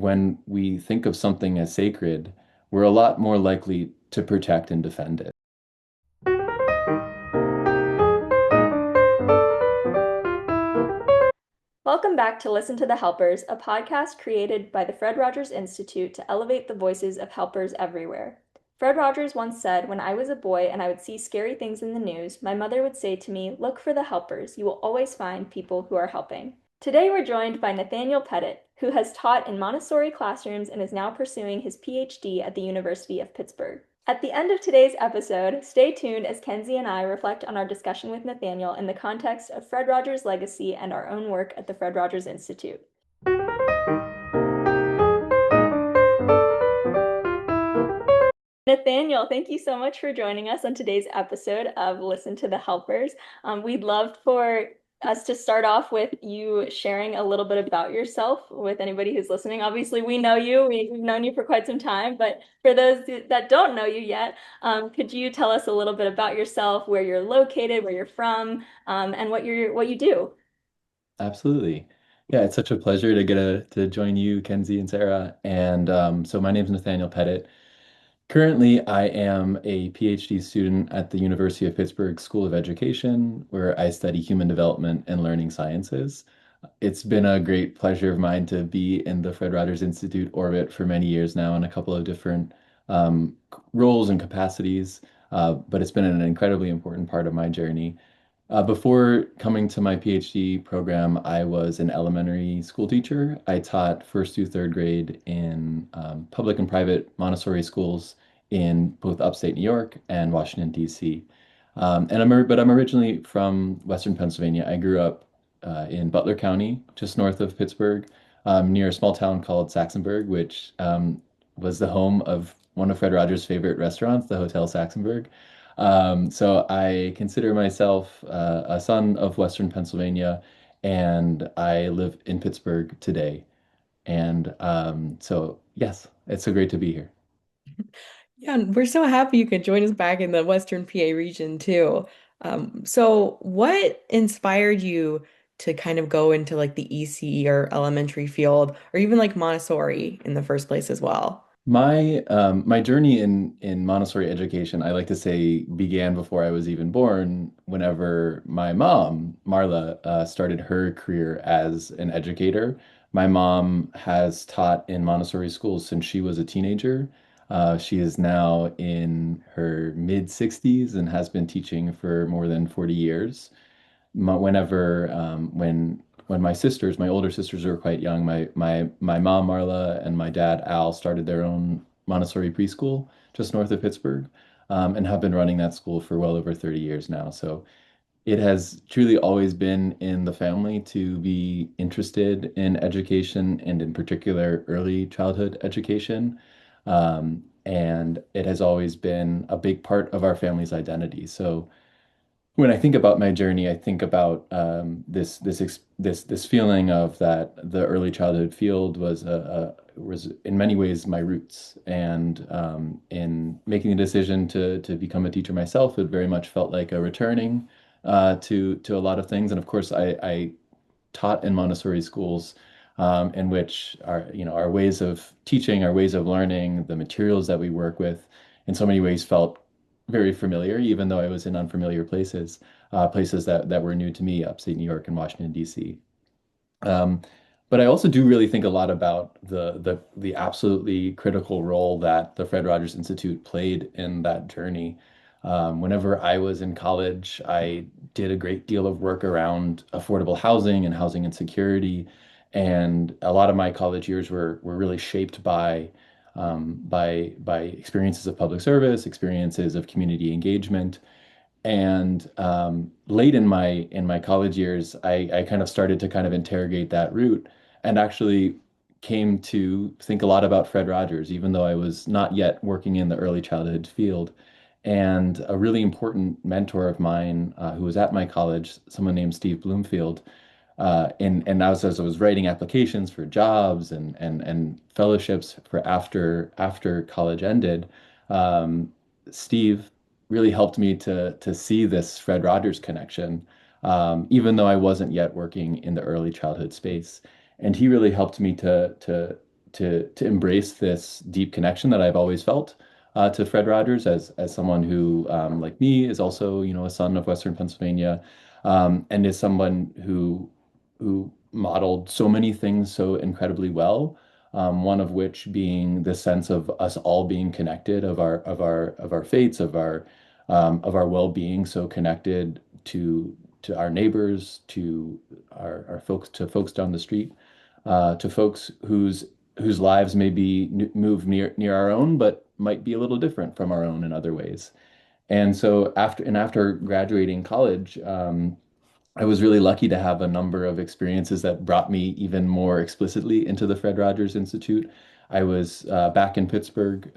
when we think of something as sacred, we're a lot more likely to protect and defend it. Welcome back to Listen to the Helpers, a podcast created by the Fred Rogers Institute to elevate the voices of helpers everywhere. Fred Rogers once said, "When I was a boy and I would see scary things in the news, my mother would say to me, 'Look for the helpers. You will always find people who are helping.'" Today we're joined by Nathaniel Pettit, who has taught in Montessori classrooms and is now pursuing his PhD at the University of Pittsburgh. At the end of today's episode, stay tuned as Kenzie and I reflect on our discussion with Nathaniel in the context of Fred Rogers' legacy and our own work at the Fred Rogers Institute. Nathaniel, thank you so much for joining us on today's episode of Listen to the Helpers. We'd love for us to start off with you sharing a little bit about yourself with anybody who's listening. Obviously, we know you, we've known you for quite some time, but for those that don't know you yet, could you tell us a little bit about yourself, where you're located, where you're from, and what you do? Absolutely. Yeah, it's such a pleasure to join you, Kenzie and Sarah. And so my name is Nathaniel Pettit. Currently, I am a PhD student at the University of Pittsburgh School of Education, where I study human development and learning sciences. It's been a great pleasure of mine to be in the Fred Rogers Institute orbit for many years now in a couple of different roles and capacities, but it's been an incredibly important part of my journey. Before coming to my PhD program, I was an elementary school teacher. I taught first through third grade in public and private Montessori schools in both upstate New York and Washington, D.C. But I'm originally from Western Pennsylvania. I grew up in Butler County, just north of Pittsburgh, near a small town called Saxonburg, which was the home of one of Fred Rogers' favorite restaurants, the Hotel Saxonburg. So I consider myself a son of Western Pennsylvania, and I live in Pittsburgh today. And so, yes, it's so great to be here. Yeah, and we're so happy you could join us back in the Western PA region too. So what inspired you to kind of go into like the EC or elementary field or even like Montessori in the first place as well? My journey in Montessori education, I like to say, began before I was even born. Whenever my mom, Marla, started her career as an educator. My mom has taught in Montessori schools since she was a teenager. She is now in her mid 60s and has been teaching for more than 40 years. Whenever when my older sisters were quite young, my mom Marla and my dad Al started their own Montessori preschool just north of Pittsburgh, and have been running that school for well over 30 years now. So it has truly always been in the family to be interested in education and in particular early childhood education. And it has always been a big part of our family's identity. So when I think about my journey, I think about this feeling of that the early childhood field was in many ways my roots, and in making the decision to become a teacher myself, it very much felt like a returning to a lot of things. And of course, I taught in Montessori schools, in which our ways of teaching, our ways of learning, the materials that we work with, in so many ways felt very familiar, even though I was in unfamiliar places, places that were new to me, upstate New York and Washington, D.C. Um, but I also do really think a lot about the absolutely critical role that the Fred Rogers Institute played in that journey. Whenever I was in college, I did a great deal of work around affordable housing and housing insecurity, and a lot of my college years were really shaped by experiences of public service, experiences of community engagement. And late in my college years, I kind of started to kind of interrogate that route, and actually came to think a lot about Fred Rogers, even though I was not yet working in the early childhood field. And a really important mentor of mine, who was at my college, someone named Steve Bloomfield, and as I was writing applications for jobs and fellowships for after college ended, um, Steve really helped me to see this Fred Rogers connection, even though I wasn't yet working in the early childhood space. And he really helped me to embrace this deep connection that I've always felt to Fred Rogers as someone who, like me, is also, a son of Western Pennsylvania, and is someone who modeled so many things so incredibly well. One of which being the sense of us all being connected, of our fates, of our well-being, so connected to our neighbors, to our folks, to folks down the street, to folks whose lives may be move near our own, but might be a little different from our own in other ways. And so after graduating college, I was really lucky to have a number of experiences that brought me even more explicitly into the Fred Rogers Institute. I was back in Pittsburgh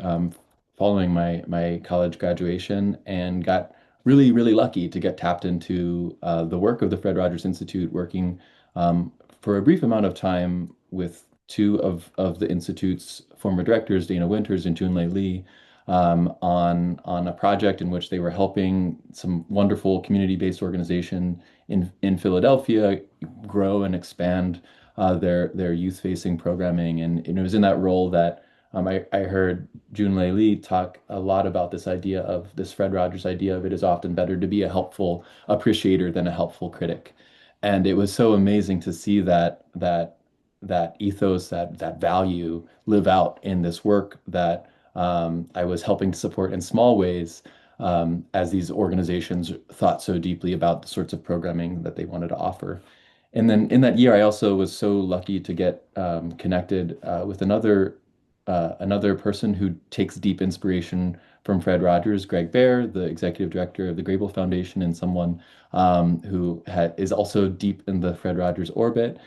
following my college graduation and got really lucky to get tapped into the work of the Fred Rogers Institute, working for a brief amount of time with two of the Institute's former directors, Dana Winters and Junlei Lee, on a project in which they were helping some wonderful community-based organization in Philadelphia grow and expand their youth-facing programming. And it was in that role that I heard Junlei Lee talk a lot about this idea of this Fred Rogers idea of it is often better to be a helpful appreciator than a helpful critic. And it was so amazing to see that ethos, that value live out in this work that I was helping to support in small ways, as these organizations thought so deeply about the sorts of programming that they wanted to offer. And then in that year, I also was so lucky to get connected with another person who takes deep inspiration from Fred Rogers, Greg Bear, the executive director of the Grable Foundation, and someone who is also deep in the Fred Rogers orbit.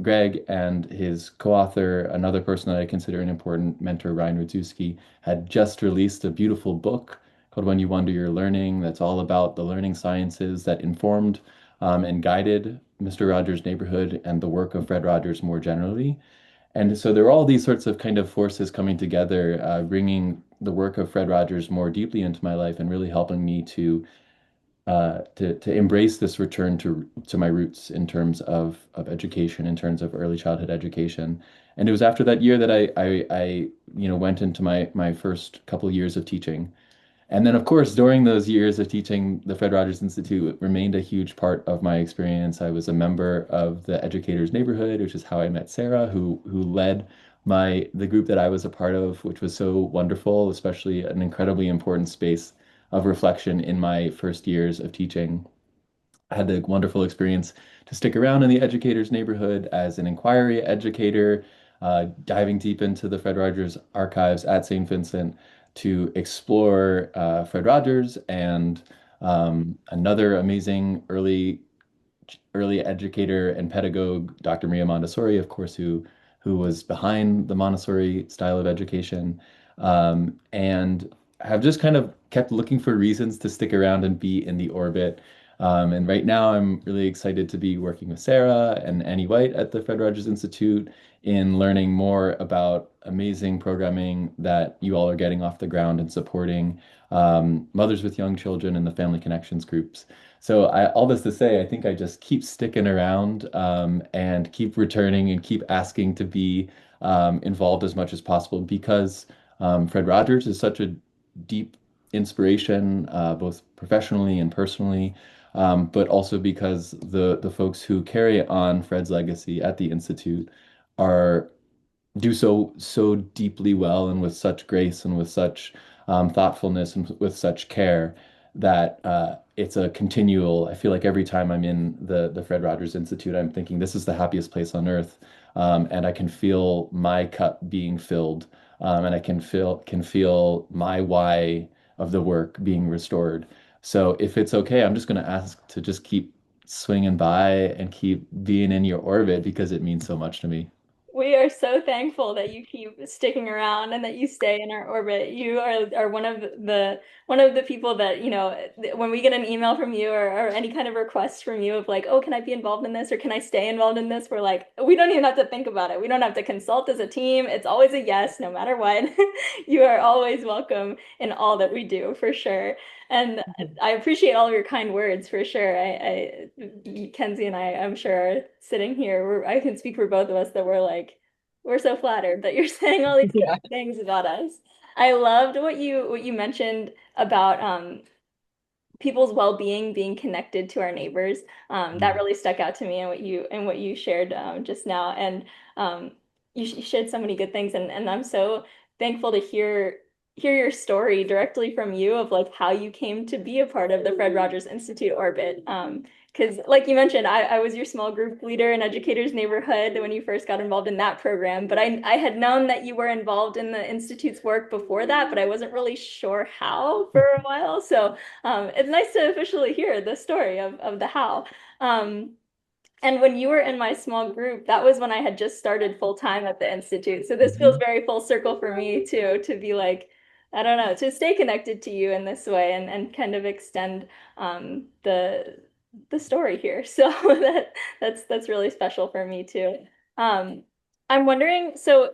Greg and his co-author, another person that I consider an important mentor, Ryan Rudzuski, had just released a beautiful book called When You Wonder You're Learning, that's all about the learning sciences that informed and guided Mr. Rogers' Neighborhood and the work of Fred Rogers more generally. And so there are all these sorts of kind of forces coming together, bringing the work of Fred Rogers more deeply into my life and really helping me to embrace this return to my roots in terms of education, in terms of early childhood education. And it was after that year that I went into my first couple of years of teaching. And then, of course, during those years of teaching, the Fred Rogers Institute remained a huge part of my experience. I was a member of the Educators Neighborhood, which is how I met Sarah, who led the group that I was a part of, which was so wonderful, especially an incredibly important space of reflection in my first years of teaching. I had the wonderful experience to stick around in the educators neighborhood as an inquiry educator, diving deep into the Fred Rogers archives at St. Vincent to explore Fred Rogers and another amazing early educator and pedagogue, Dr. Maria Montessori, of course, who was behind the Montessori style of education, and have just kind of kept looking for reasons to stick around and be in the orbit. And right now, I'm really excited to be working with Sarah and Annie White at the Fred Rogers Institute in learning more about amazing programming that you all are getting off the ground and supporting mothers with young children and the family connections groups. So all this to say, I think I just keep sticking around and keep returning and keep asking to be involved as much as possible because Fred Rogers is such a deep inspiration, both professionally and personally, but also because the folks who carry on Fred's legacy at the Institute are do so deeply well and with such grace and with such thoughtfulness and with such care that it's a continual. I feel like every time I'm in the Fred Rogers Institute, I'm thinking this is the happiest place on earth, and I can feel my cup being filled, and I can feel my why of the work being restored. So if it's okay, I'm just going to ask to just keep swinging by and keep being in your orbit because it means so much to me. We are so thankful that you keep sticking around and that you stay in our orbit. You are one of the people that, when we get an email from you or any kind of request from you of like, oh, can I be involved in this or can I stay involved in this? We're like, we don't even have to think about it. We don't have to consult as a team. It's always a yes, no matter what. You are always welcome in all that we do, for sure. And I appreciate all of your kind words for sure. Kenzie and I'm sure, are sitting here. I can speak for both of us that we're like We're so flattered that you're saying all these Yeah. kind things about us. I loved what you mentioned about people's well-being being connected to our neighbors. That really stuck out to me and what you shared just now. And um, you shared so many good things, and I'm so thankful to hear your story directly from you of like how you came to be a part of the Fred Rogers Institute orbit. Because, like you mentioned, I was your small group leader in Educators Neighborhood when you first got involved in that program. But I had known that you were involved in the Institute's work before that, but I wasn't really sure how for a while. So it's nice to officially hear the story of the how. Um, and when you were in my small group, that was when I had just started full time at the Institute. So this feels Mhm. very full circle for me too, to be like, I don't know, to stay connected to you in this way and kind of extend the story here. So that's really special for me too. Um, I'm wondering, so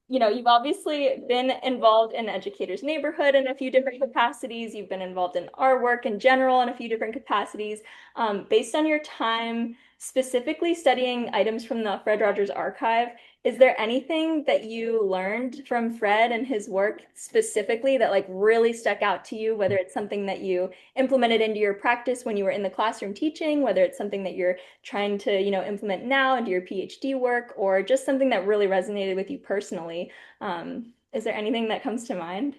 you've obviously been involved in Educators Neighborhood in a few different capacities. You've been involved in our work in general in a few different capacities. Based on your time specifically studying items from the Fred Rogers Archive, is there anything that you learned from Fred and his work specifically that like really stuck out to you, whether it's something that you implemented into your practice when you were in the classroom teaching, whether it's something that you're trying to, implement now into your PhD work, or just something that really resonated with you personally? Is there anything that comes to mind?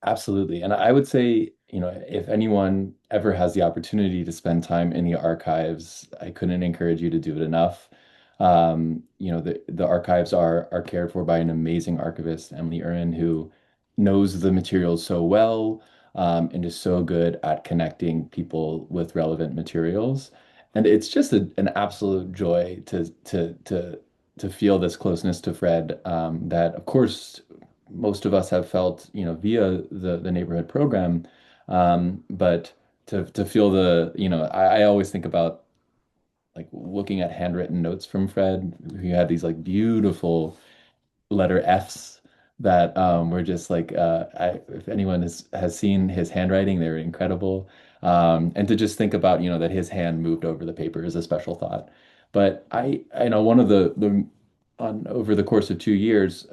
Absolutely. And I would say, if anyone ever has the opportunity to spend time in the archives, I couldn't encourage you to do it enough. The archives are cared for by an amazing archivist, Emily Urin, who knows the materials so well, and is so good at connecting people with relevant materials. And it's just an absolute joy to feel this closeness to Fred, that of course most of us have felt, via the neighborhood program. But to feel I always think about like looking at handwritten notes from Fred. He had these like beautiful letter Fs that were just like, if anyone has seen his handwriting, they're incredible. And to just think about, that his hand moved over the paper is a special thought. But I know one of the on over the course of 2 years,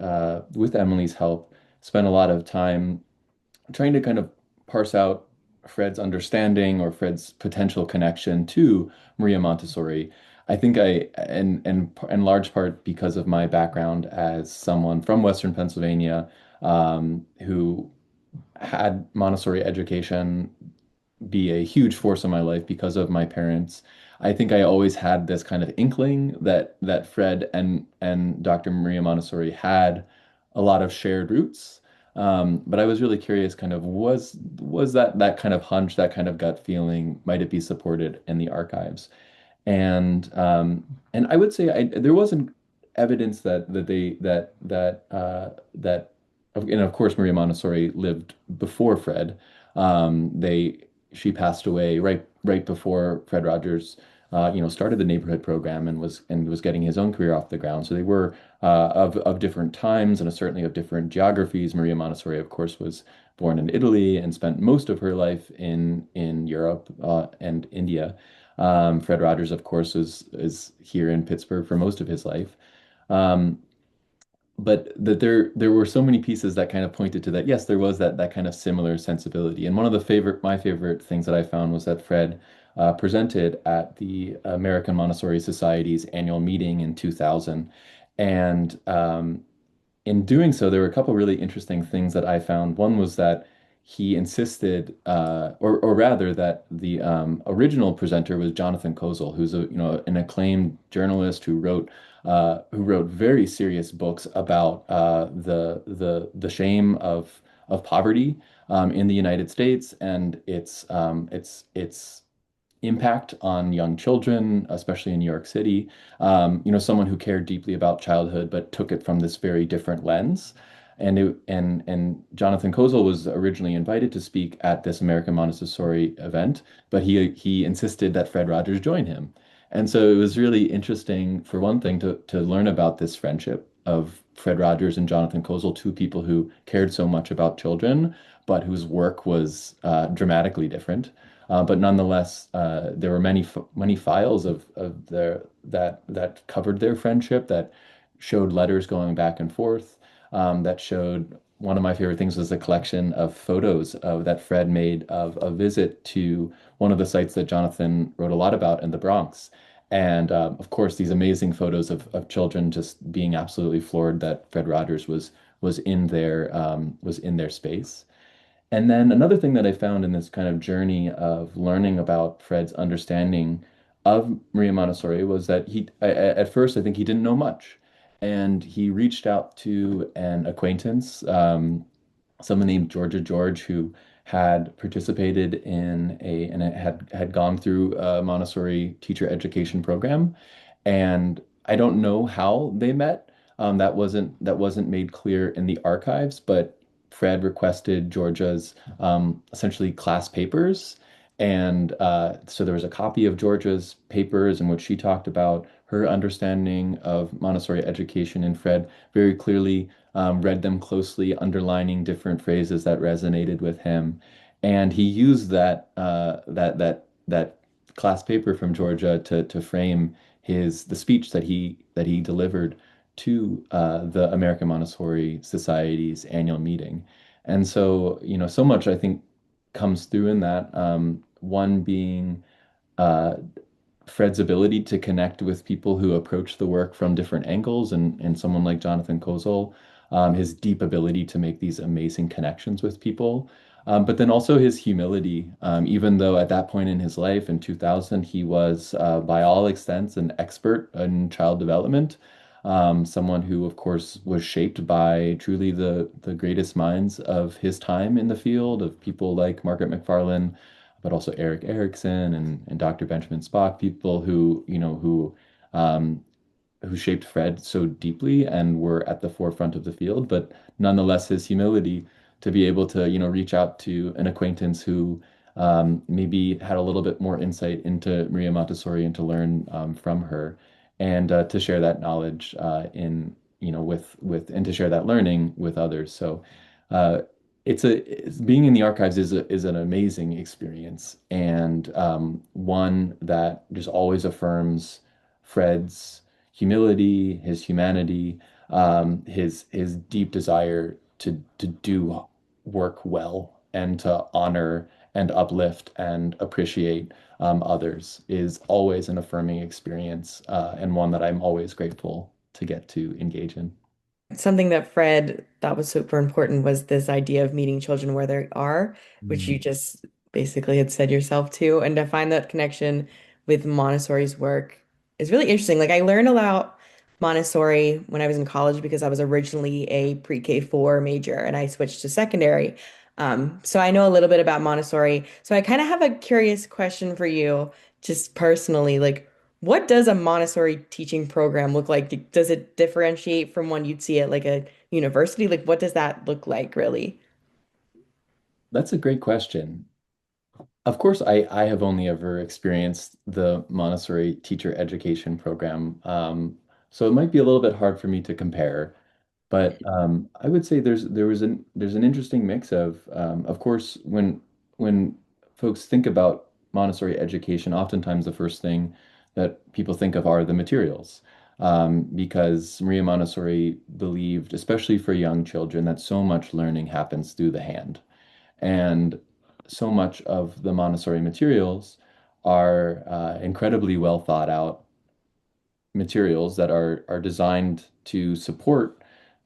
with Emily's help, spent a lot of time trying to kind of parse out Fred's understanding or Fred's potential connection to Maria Montessori. I think and in large part because of my background as someone from Western Pennsylvania, who had Montessori education be a huge force in my life because of my parents. I think I always had this kind of inkling that Fred and Dr. Maria Montessori had a lot of shared roots. But I was really curious, kind of was that kind of hunch, that kind of gut feeling, might it be supported in the archives? And I would say there wasn't evidence that and of course Maria Montessori lived before Fred. They She passed away right before Fred Rogers started the neighborhood program and was getting his own career off the ground. So they were of different times and certainly of different geographies. Maria Montessori, of course, was born in Italy and spent most of her life in Europe and India. Fred Rogers, of course, is here in Pittsburgh for most of his life. Um, but that there were so many pieces that kind of pointed to that. Yes, there was that kind of similar sensibility. And one of my favorite things that I found was that Fred presented at the American Montessori Society's annual meeting in 2000. And in doing so, there were a couple really interesting things that I found. One was that he insisted, or rather, that the original presenter was Jonathan Kozol, who's an acclaimed journalist who wrote very serious books about the shame of poverty in the United States and its impact on young children, especially in New York City. Someone who cared deeply about childhood, but took it from this very different lens. And Jonathan Kozol was originally invited to speak at this American Montessori event, but he insisted that Fred Rogers join him. And so it was really interesting, for one thing, to learn about this friendship of Fred Rogers and Jonathan Kozol, two people who cared so much about children, but whose work was dramatically different. But nonetheless, there were many files of their that covered their friendship, that showed letters going back and forth, that showed one of my favorite things was a collection of photos of that Fred made of a visit to one of the sites that Jonathan wrote a lot about in the Bronx. And of course, these amazing photos of children just being absolutely floored that Fred Rogers was in their space. And then another thing that I found in this kind of journey of learning about Fred's understanding of Maria Montessori was that at first, I think he didn't know much. And he reached out to an acquaintance, someone named Georgia George, who had participated in and had gone through a Montessori teacher education program. And I don't know how they met. That wasn't made clear in the archives, but Fred requested Georgia's essentially class papers. And so there was a copy of Georgia's papers in which she talked about her understanding of Montessori education, and Fred very clearly read them closely, underlining different phrases that resonated with him. And he used that class paper from Georgia to frame the speech that he delivered to the American Montessori Society's annual meeting. And so, so much I think comes through in that. One being uh, Fred's ability to connect with people who approach the work from different angles, and someone like Jonathan Kozol, his deep ability to make these amazing connections with people. But then also his humility, even though at that point in his life in 2000, he was, by all extents, an expert in child development, someone who, of course, was shaped by truly the greatest minds of his time in the field, of people like Margaret McFarlane, but also Eric Erickson and Dr. Benjamin Spock, people um, who shaped Fred so deeply and were at the forefront of the field, but nonetheless, his humility to be able to, reach out to an acquaintance who maybe had a little bit more insight into Maria Montessori and to learn from her, and to share that knowledge and to share that learning with others. So uh, being in the archives is an amazing experience, and one that just always affirms Fred's humility, his humanity, his deep desire to do work well and to honor and uplift and appreciate others is always an affirming experience, and one that I'm always grateful to get to engage in. Something that Fred thought was super important was this idea of meeting children where they are, which you Mm. just basically had said yourself too. And to find that connection with Montessori's work is really interesting. Like I learned about Montessori when I was in college because I was originally a pre-K 4 major and I switched to secondary. So I know a little bit about Montessori. So I kind of have a curious question for you, just personally. Like, what does a Montessori teaching program look like? Does it differentiate from one you'd see at like a university? Like, what does that look like, really? That's a great question. Of course, I have only ever experienced the Montessori teacher education program, so it might be a little bit hard for me to compare. But I would say there's an interesting mix of course, when folks think about Montessori education, oftentimes the first thing that people think of are the materials, because Maria Montessori believed, especially for young children, that so much learning happens through the hand. And so much of the Montessori materials are incredibly well thought out materials that are designed to support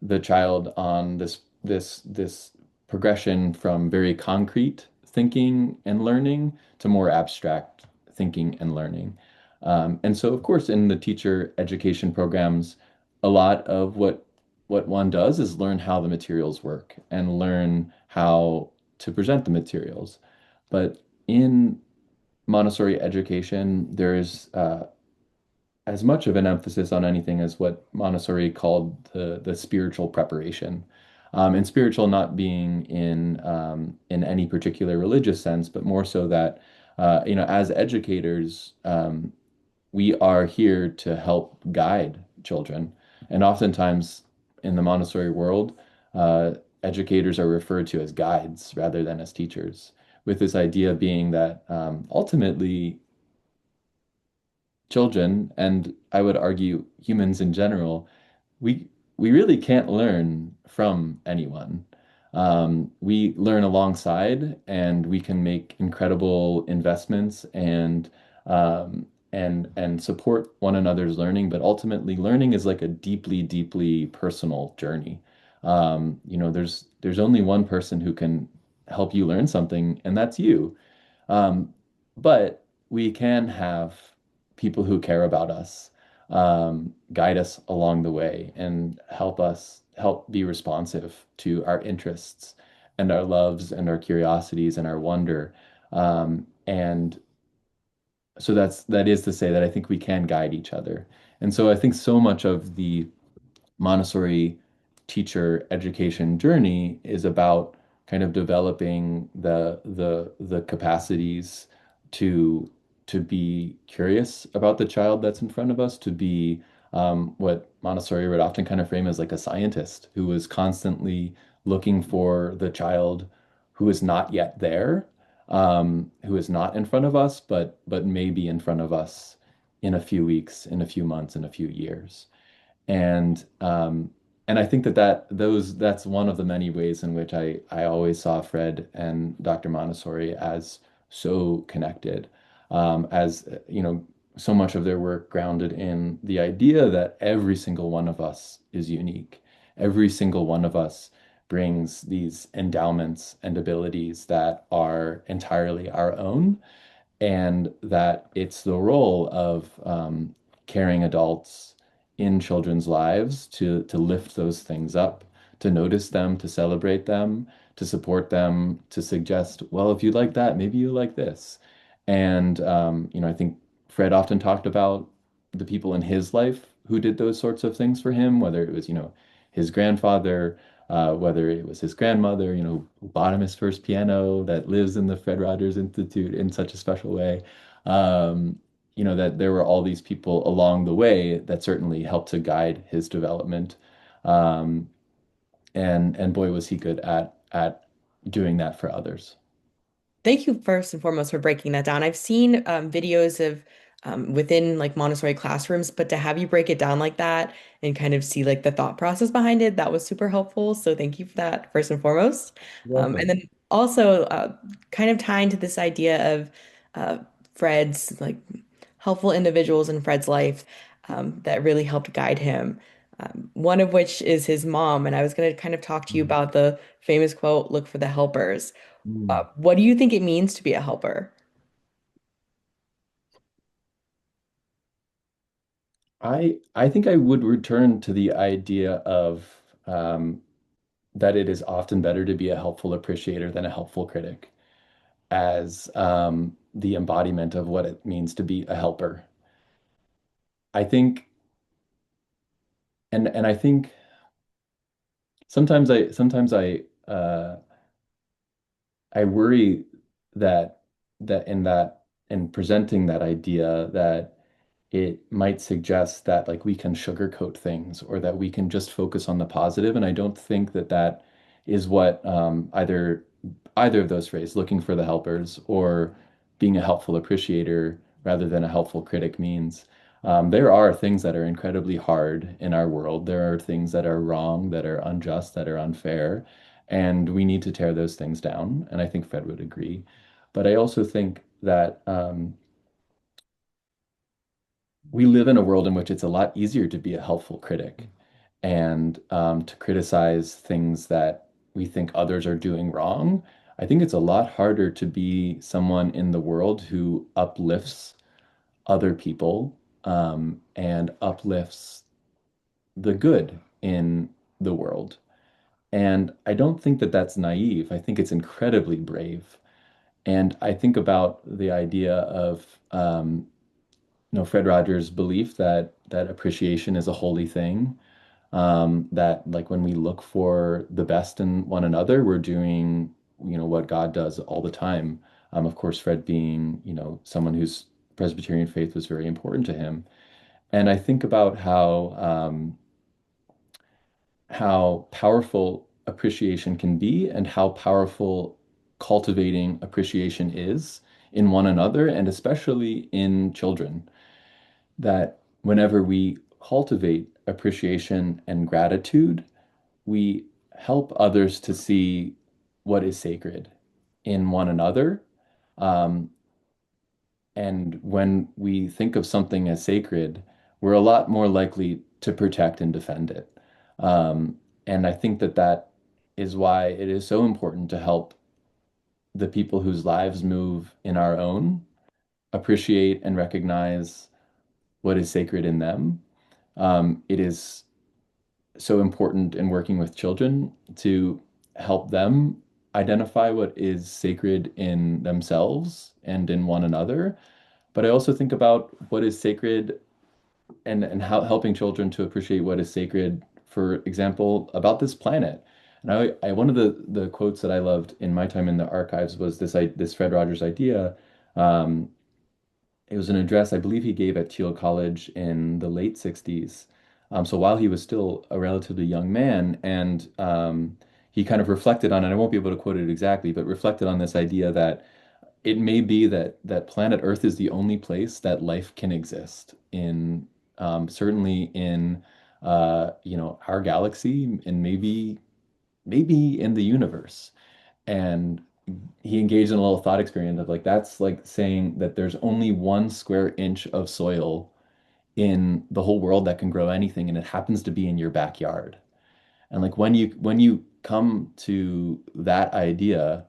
the child on this progression from very concrete thinking and learning to more abstract thinking and learning. And so, of course, in the teacher education programs, a lot of what one does is learn how the materials work and learn how to present the materials. But in Montessori education, there is as much of an emphasis on anything as what Montessori called the spiritual preparation. And spiritual not being in any particular religious sense, but more so that as educators, we are here to help guide children. And oftentimes in the Montessori world, educators are referred to as guides rather than as teachers, with this idea being that ultimately children, and I would argue humans in general, we we really can't learn from anyone. We learn alongside, and we can make incredible investments and support one another's learning. But ultimately, learning is like a deeply, deeply personal journey. There's only one person who can help you learn something, and that's you. Um, but we can have people who care about us guide us along the way and help be responsive to our interests and our loves and our curiosities and our wonder. And so that is to say that I think we can guide each other. And so I think so much of the Montessori teacher education journey is about kind of developing the capacities to to be curious about the child that's in front of us, to be what Montessori would often kind of frame as like a scientist who is constantly looking for the child who is not yet there, who is not in front of us, but may be in front of us in a few weeks, in a few months, in a few years. And and I think that's one of the many ways in which I always saw Fred and Dr. Montessori as so connected, as so much of their work grounded in the idea that every single one of us is unique. Every single one of us brings these endowments and abilities that are entirely our own, and that it's the role of caring adults in children's lives to lift those things up, to notice them, to celebrate them, to support them, to suggest, well, if you like that, maybe you like this. And I think Fred often talked about the people in his life who did those sorts of things for him, whether it was, his grandfather, whether it was his grandmother, who bought him his first piano, that lives in the Fred Rogers Institute in such a special way. Um, that there were all these people along the way that certainly helped to guide his development. Um, and boy, was he good at doing that for others. Thank you first and foremost for breaking that down. I've seen videos of within like Montessori classrooms, but to have you break it down like that and kind of see like the thought process behind it, that was super helpful. So thank you for that first and foremost. And Welcome. then also kind of tying to this idea of uh, Fred's like helpful individuals in Fred's life that really helped guide him. One of which is his mom. And I was going to kind of talk to you Mm. about the famous quote, "Look for the helpers." Mm. What do you think it means to be a helper? I think I would return to the idea of that it is often better to be a helpful appreciator than a helpful critic, as the embodiment of what it means to be a helper. I think, and I think sometimes I worry that that in presenting that idea that it might suggest that like we can sugarcoat things or that we can just focus on the positive. And I don't think that that is what either of those phrases, looking for the helpers or being a helpful appreciator rather than a helpful critic, means. There are things that are incredibly hard in our world. There are things that are wrong, that are unjust, that are unfair, and we need to tear those things down. And I think Fred would agree. But I also think that we live in a world in which it's a lot easier to be a helpful critic and to criticize things that we think others are doing wrong. I think it's a lot harder to be someone in the world who uplifts other people and uplifts the good in the world. And I don't think that that's naive. I think it's incredibly brave. And I think about the idea of Fred Rogers' belief that appreciation is a holy thing. That like when we look for the best in one another, we're doing, what God does all the time. Of course, Fred being, someone whose Presbyterian faith was very important to him. And I think about how powerful appreciation can be and how powerful cultivating appreciation is in one another and especially in children. That whenever we cultivate appreciation and gratitude, we help others to see what is sacred in one another. Um, and when we think of something as sacred, we're a lot more likely to protect and defend it. And I think that that is why it is so important to help the people whose lives move in our own appreciate and recognize what is sacred in them. It is so important in working with children to help them identify what is sacred in themselves and in one another. But I also think about what is sacred and how helping children to appreciate what is sacred, for example, about this planet. And one of the quotes that I loved in my time in the archives was this Fred Rogers idea. Um, it was an address I believe he gave at Thiel College in the late 60s. So while he was still a relatively young man, and he kind of reflected on it. I won't be able to quote it exactly, but reflected on this idea that it may be that planet Earth is the only place that life can exist in, certainly in our galaxy, and maybe in the universe. And he engaged in a little thought experiment of like that's like saying that there's only 1 square inch of soil in the whole world that can grow anything, and it happens to be in your backyard. And like when you come to that idea,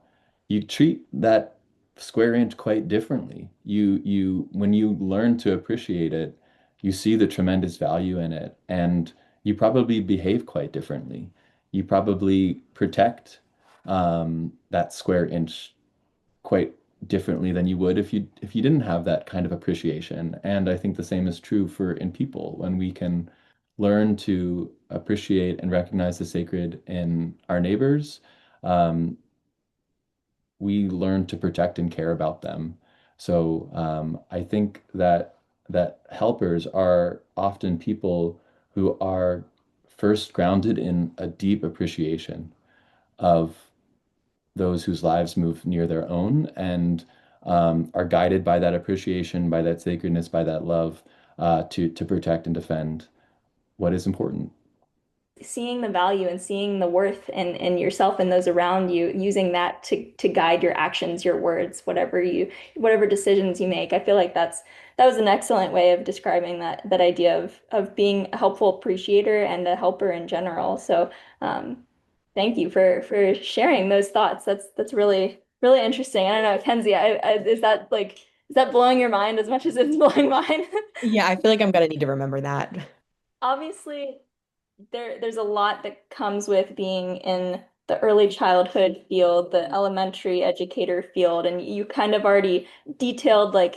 you treat that square inch quite differently. You when you learn to appreciate it, you see the tremendous value in it, and you probably behave quite differently. You probably protect that square inch quite differently than you would if you didn't have that kind of appreciation. And I think the same is true for in people when we can learn to appreciate and recognize the sacred in our neighbors. Um, we learn to protect and care about them. So I think that helpers are often people who are first grounded in a deep appreciation of those whose lives move near their own, and are guided by that appreciation, by that sacredness, by that love, to protect and defend what is important. Seeing the value and seeing the worth in yourself and those around you, using that to guide your actions, your words, whatever decisions you make. I feel like that was an excellent way of describing that idea of being a helpful appreciator and a helper in general. So thank you for sharing those thoughts. That's really interesting. I don't know, Kenzie, is that blowing your mind as much as it's blowing mine? Yeah, I feel like I'm gonna need to remember that. Obviously, there's a lot that comes with being in the early childhood field, the elementary educator field, and you kind of already detailed like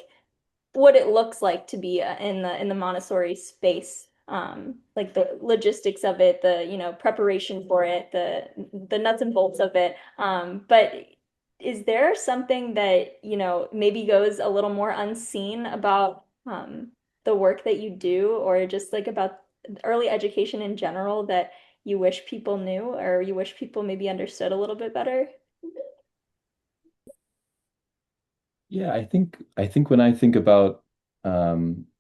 what it looks like to be in the Montessori space. Like the logistics of it, the preparation for it, the nuts and bolts of it. But is there something that maybe goes a little more unseen about the work that you do, or just like about early education in general that you wish people knew, or you wish people maybe understood a little bit better? Yeah, I think when I think about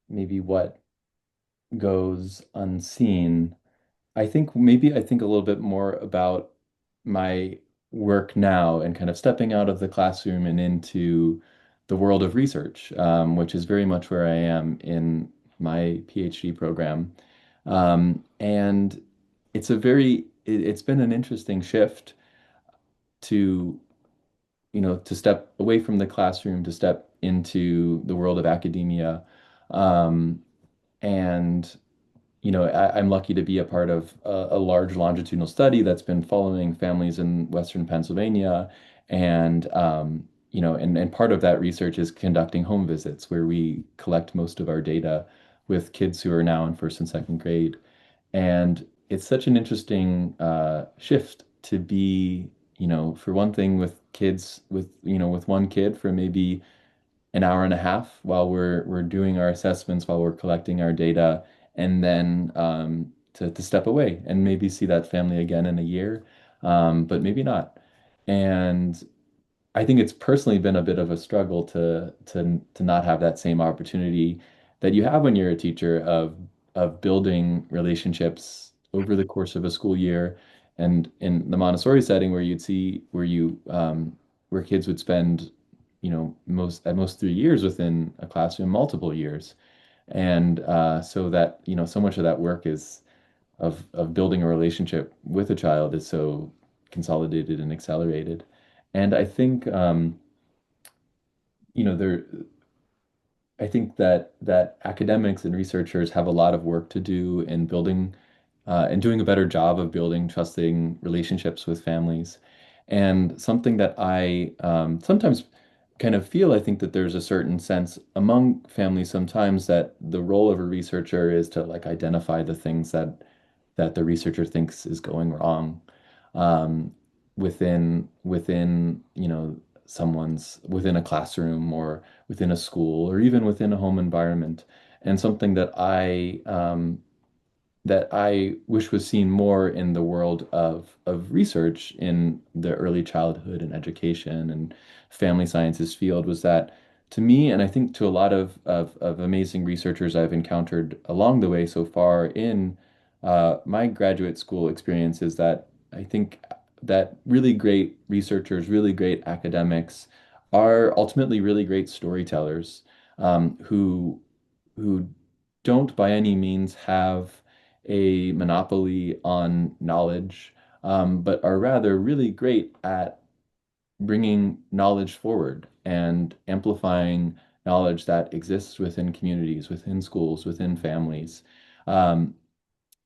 maybe what goes unseen, I think a little bit more about my work now and kind of stepping out of the classroom and into the world of research, which is very much where I am in my PhD program. And it's been an interesting shift to, to step away from the classroom, to step into the world of academia. Um, and I'm lucky to be a part of a large longitudinal study that's been following families in Western Pennsylvania. And part of that research is conducting home visits where we collect most of our data with kids who are now in first and second grade. And it's such an interesting shift to be, for one thing, with kids, with one kid for maybe an hour and a half while we're doing our assessments, while we're collecting our data, and then to step away and maybe see that family again in a year, but maybe not. And I think it's personally been a bit of a struggle to not have that same opportunity that you have when you're a teacher of of building relationships over the course of a school year. And in the Montessori setting, where you'd see where kids would spend, most 3 years within a classroom, multiple years, and so that so much of that work is of building a relationship with a child is so consolidated and accelerated. And there I think that academics and researchers have a lot of work to do in building and doing a better job of building trusting relationships with families. And something that I sometimes kind of feel, I think that there's a certain sense among families sometimes that the role of a researcher is to like identify the things that the researcher thinks is going wrong um, within within a classroom or within a school or even within a home environment. And something that I wish was seen more in the world of research in the early childhood and education and family sciences field was that to me, and I think to a lot of amazing researchers I've encountered along the way so far in my graduate school experience, is that I think that really great researchers, really great academics are ultimately really great storytellers who don't by any means have a monopoly on knowledge, but are rather really great at bringing knowledge forward and amplifying knowledge that exists within communities, within schools, within families. Um,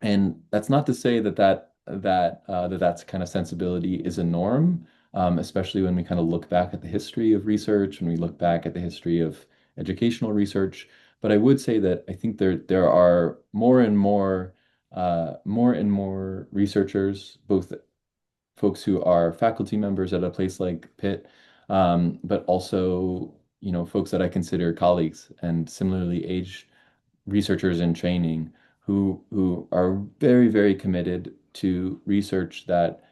and that's not to say that's kind of sensibility is a norm, especially when we kind of look back at the history of research, when we look back at the history of educational research. But I would say that I think there are more and more researchers, both folks who are faculty members at a place like Pitt, but also folks that I consider colleagues and similarly aged researchers in training who are very, very committed to research that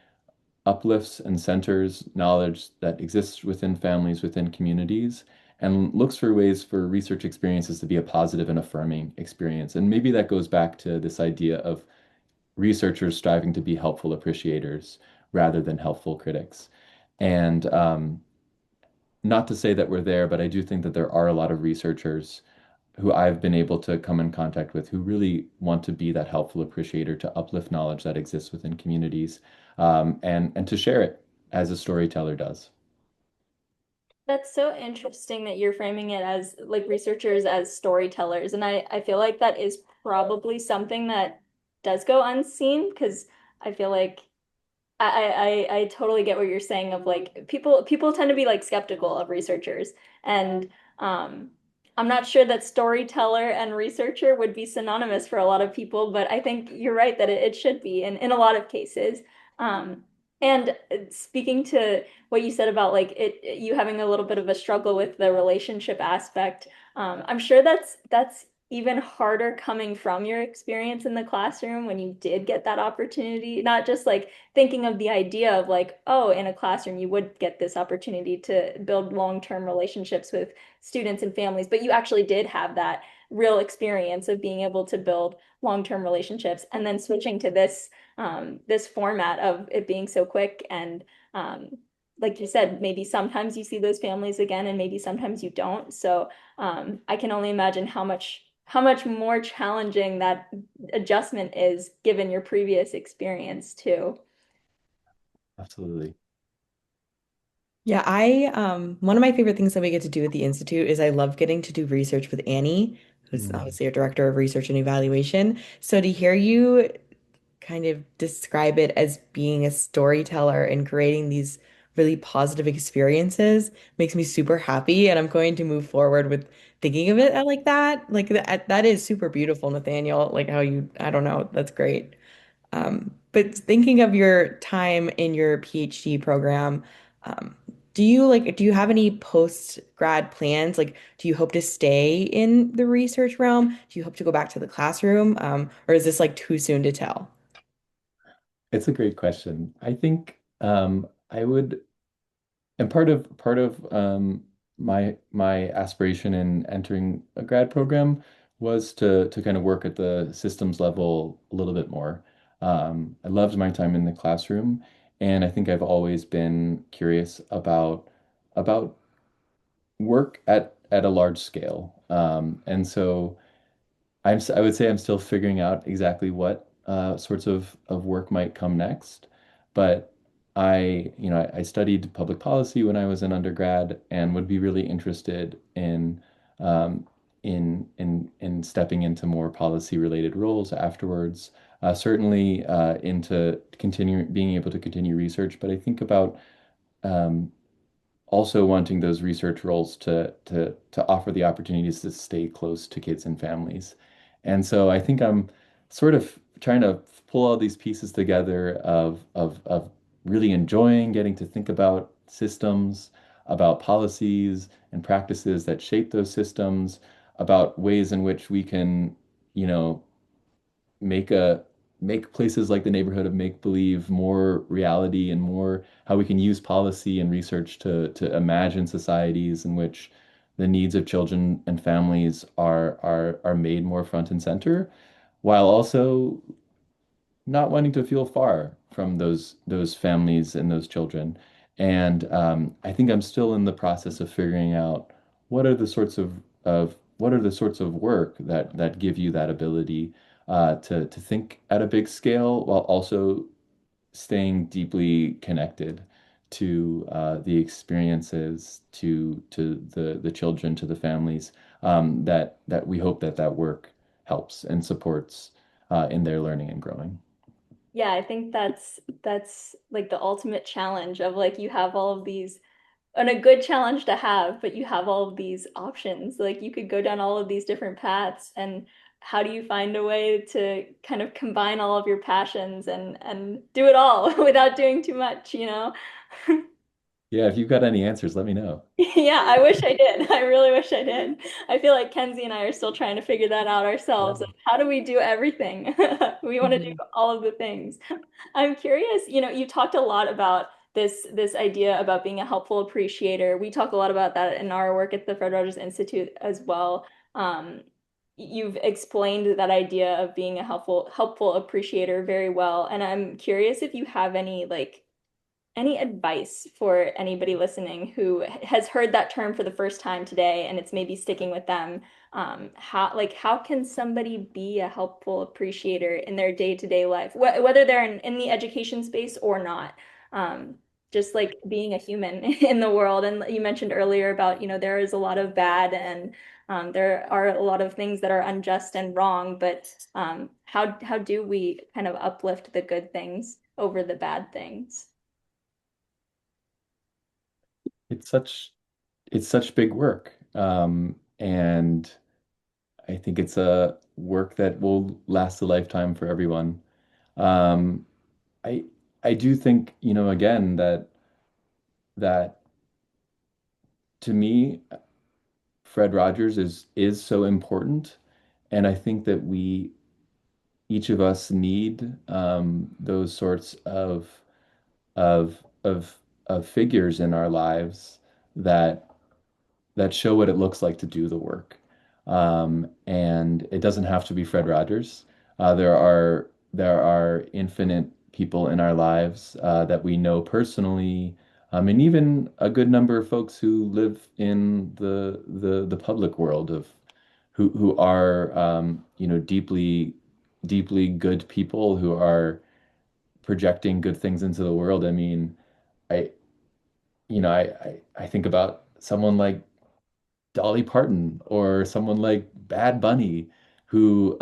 uplifts and centers knowledge that exists within families, within communities, and looks for ways for research experiences to be a positive and affirming experience. And maybe that goes back to this idea of researchers striving to be helpful appreciators rather than helpful critics. And not to say that we're there, but I do think that there are a lot of researchers who I've been able to come in contact with who really want to be that helpful appreciator to uplift knowledge that exists within communities, and to share it as a storyteller does. That's so interesting that you're framing it as like researchers as storytellers. And I feel like that is probably something that does go unseen because I feel like I totally get what you're saying of like people tend to be like skeptical of researchers. And um I'm not sure that storyteller and researcher would be synonymous for a lot of people, but I think you're right that it should be in a lot of cases. Um and speaking to what you said about like you having a little bit of a struggle with the relationship aspect, I'm sure that's even harder coming from your experience in the classroom when you did get that opportunity, not just like thinking of the idea of like, oh, in a classroom, you would get this opportunity to build long-term relationships with students and families, but you actually did have that real experience of being able to build long-term relationships and then switching to this format of it being so quick and like you said, maybe sometimes you see those families again and maybe sometimes you don't. So I can only imagine how much more challenging that adjustment is given your previous experience too. Absolutely. Yeah, I one of my favorite things that we get to do at the Institute is I love getting to do research with Annie, who's Mm. obviously our director of research and evaluation. So to hear you kind of describe it as being a storyteller and creating these really positive experiences makes me super happy, and I'm going to move forward with thinking of it like that. Like that is super beautiful, Nathaniel. Like how you, I don't know, that's great. But thinking of your time in your PhD program, um, do you have any post grad plans? Like, do you hope to stay in the research realm? Do you hope to go back to the classroom? Or is this like too soon to tell? It's a great question. I think I would, and part of my aspiration in entering a grad program was to kind of work at the systems level a little bit more. I loved my time in the classroom, and I think I've always been curious about work at a large scale. And so I would say I'm still figuring out exactly what sorts of work might come next. But I studied public policy when I was an undergrad and would be really interested um, in stepping into more policy related roles afterwards. Certainly into continue being able to continue research, but I think about um, also wanting those research roles to offer the opportunities to stay close to kids and families. And so I think I'm sort of trying to pull all these pieces together of really enjoying getting to think about systems, about policies and practices that shape those systems, about ways in which we can, you know, make a make places like the neighborhood of make believe more reality and more how we can use policy and research to imagine societies in which the needs of children and families are made more front and center while also not wanting to feel far from those families and those children. And I think I'm still in the process of figuring out what are the sorts of what are the sorts of work that give you that ability to think at a big scale while also staying deeply connected to the experiences, to the children, to the families that we hope that work helps and supports in their learning and growing. Yeah, I think that's like the ultimate challenge of like you have all of these and a good challenge to have, but you have all of these options. Like you could go down all of these different paths, and how do you find a way to kind of combine all of your passions and do it all without doing too much, you know? Yeah, if you've got any answers, let me know. Yeah, I wish I did. I really wish I did. I feel like Kenzie and I are still trying to figure that out ourselves. Yeah. Like, how do we do everything? We want to do all of the things. I'm curious, you talked a lot about this idea about being a helpful appreciator. We talk a lot about that in our work at the Fred Rogers Institute as well. Um, you've explained that idea of being a helpful appreciator very well, and I'm curious if you have any advice for anybody listening who has heard that term for the first time today and it's maybe sticking with them? How can somebody be a helpful appreciator in their day-to-day life, whether they're in the education space or not? Um, just like being a human in the world. And you mentioned earlier about, there is a lot of bad and there are a lot of things that are unjust and wrong, but how do we kind of uplift the good things over the bad things? It's such big work. And I think it's a work that will last a lifetime for everyone. Um, I I do think, again, that to me, Fred Rogers is so important. And I think that we each of us need those sorts of of of figures in our lives that that show what it looks like to do the work. And it doesn't have to be Fred Rogers. There are infinite people in our lives that we know personally, and even a good number of folks who live in the public world of who are deeply good people who are projecting good things into the world. I mean, I I think about someone like Dolly Parton or someone like Bad Bunny who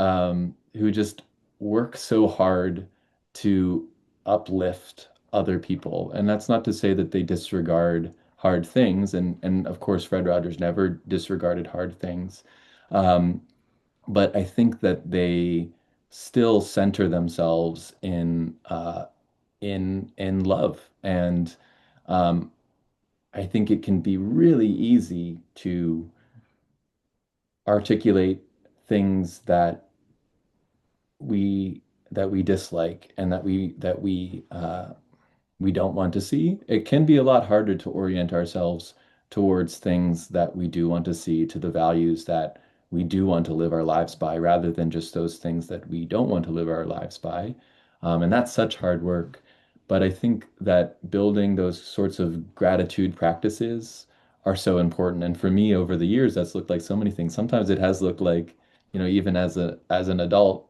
just work so hard to uplift other people. And that's not to say that they disregard hard things. And of course, Fred Rogers never disregarded hard things. Um, but I think that they still center themselves in love. And um, I think it can be really easy to articulate things we that we dislike and that we don't want to see. It can be a lot harder to orient ourselves towards things that we do want to see, to the values that we do want to live our lives by rather than just those things that we don't want to live our lives by. And that's such hard work. But I think that building those sorts of gratitude practices are so important. And for me, over the years, that's looked like so many things. Sometimes it has looked like, even as an adult,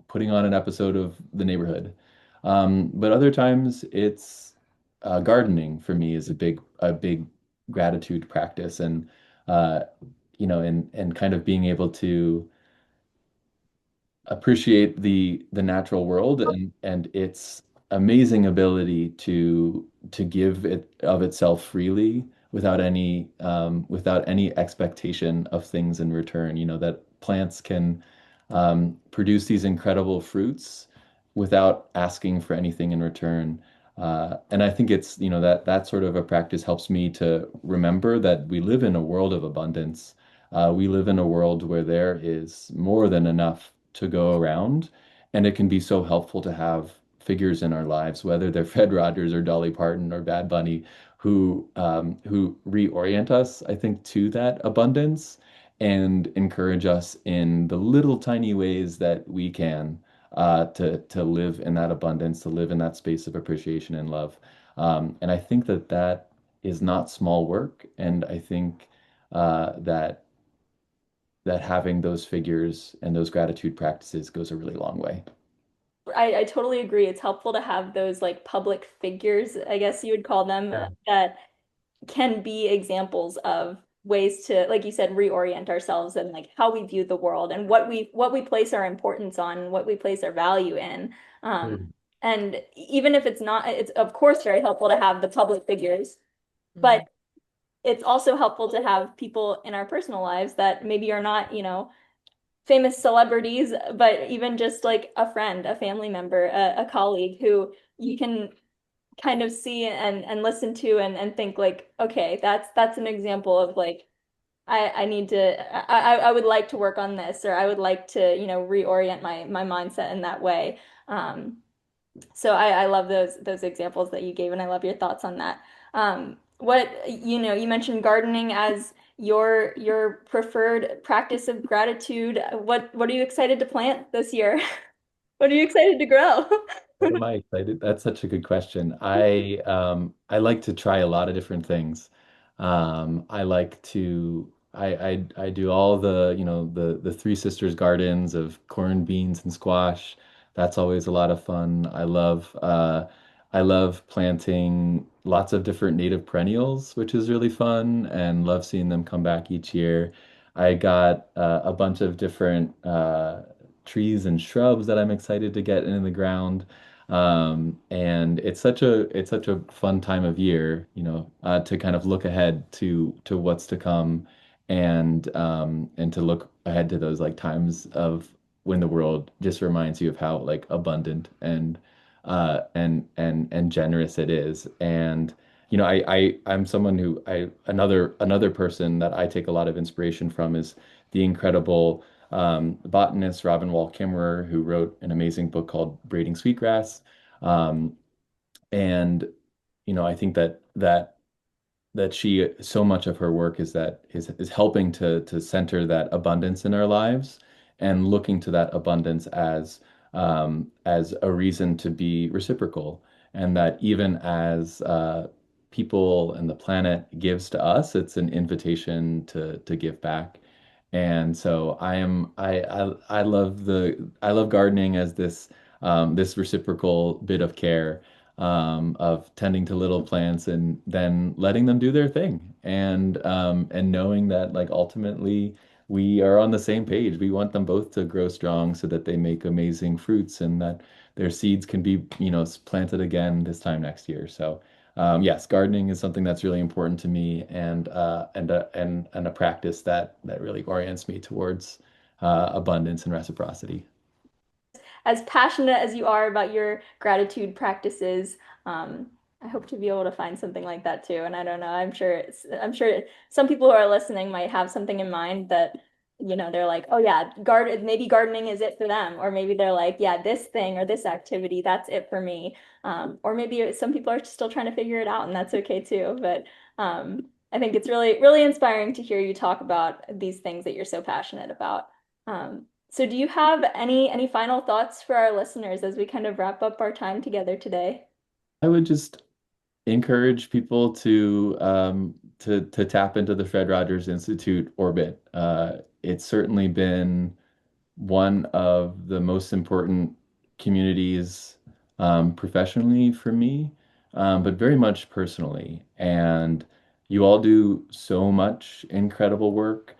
putting on an episode of The Neighborhood. But other times it's gardening for me is a big gratitude practice, and uh, and kind of being able to appreciate the natural world and its amazing ability to give it of itself freely without any expectation of things in return. That plants can produce these incredible fruits without asking for anything in return. And I think it's, that sort of a practice helps me to remember that we live in a world of abundance. We live in a world where there is more than enough to go around, and it can be so helpful to have figures in our lives, whether they're Fred Rogers or Dolly Parton or Bad Bunny, who reorient us, I think, to that abundance and encourage us in the little tiny ways that we can to live in that abundance, to live in that space of appreciation and love. And I think that that is not small work, and I think that having those figures and those gratitude practices goes a really long way. I totally agree. It's helpful to have those like public figures, I guess you would call them, Yeah. that can be examples of ways to, like you said, reorient ourselves and like how we view the world and what we place our importance on and what we place our value in. Mm. And even if it's not, it's of course very helpful to have the public figures, but Mhm. it's also helpful to have people in our personal lives that maybe are not, famous celebrities, but even just like a friend, a family member, a colleague who you can kind of see and listen to and think like, okay, that's an example of like I need to I would like to work on this or I would like to, reorient my mindset in that way. So I love those examples that you gave and I love your thoughts on that. What you mentioned gardening as your preferred practice of gratitude. What are you excited to plant this year? What are you excited to grow? What am I excited? That's such a good question. I like to try a lot of different things. I like to I do all the Three Sisters gardens of corn, beans, and squash. That's always a lot of fun. I love planting lots of different native perennials, which is really fun, and love seeing them come back each year. I got a bunch of different trees and shrubs that I'm excited to get in the ground. And it's such a fun time of year, to kind of look ahead to what's to come, and to look ahead to those like times of when the world just reminds you of how like abundant and generous it is. And I'm someone who I another person that I take a lot of inspiration from is the incredible botanist Robin Wall Kimmerer, who wrote an amazing book called Braiding Sweetgrass. Um, and I think that she so much of her work is helping to center that abundance in our lives and looking to that abundance as a reason to be reciprocal, and that even as people and the planet gives to us, it's an invitation to give back. And so I love gardening as this reciprocal bit of care, of tending to little plants and then letting them do their thing, and knowing that like ultimately we are on the same page. We want them both to grow strong so that they make amazing fruits and that their seeds can be, planted again this time next year. So yes, gardening is something that's really important to me, and a practice that really orients me towards abundance and reciprocity. As passionate as you are about your gratitude practices, I hope to be able to find something like that too. And I don't know, I'm sure some people who are listening might have something in mind that, they're like, oh yeah, maybe gardening is it for them. Or maybe they're like, yeah, this thing or this activity, that's it for me. Or maybe some people are still trying to figure it out and that's okay too. But I think it's really, really inspiring to hear you talk about these things that you're so passionate about. So do you have any final thoughts for our listeners as we kind of wrap up our time together today? I would just encourage people to tap into the Fred Rogers Institute orbit. It's certainly been one of the most important communities professionally for me, but very much personally. And you all do so much incredible work,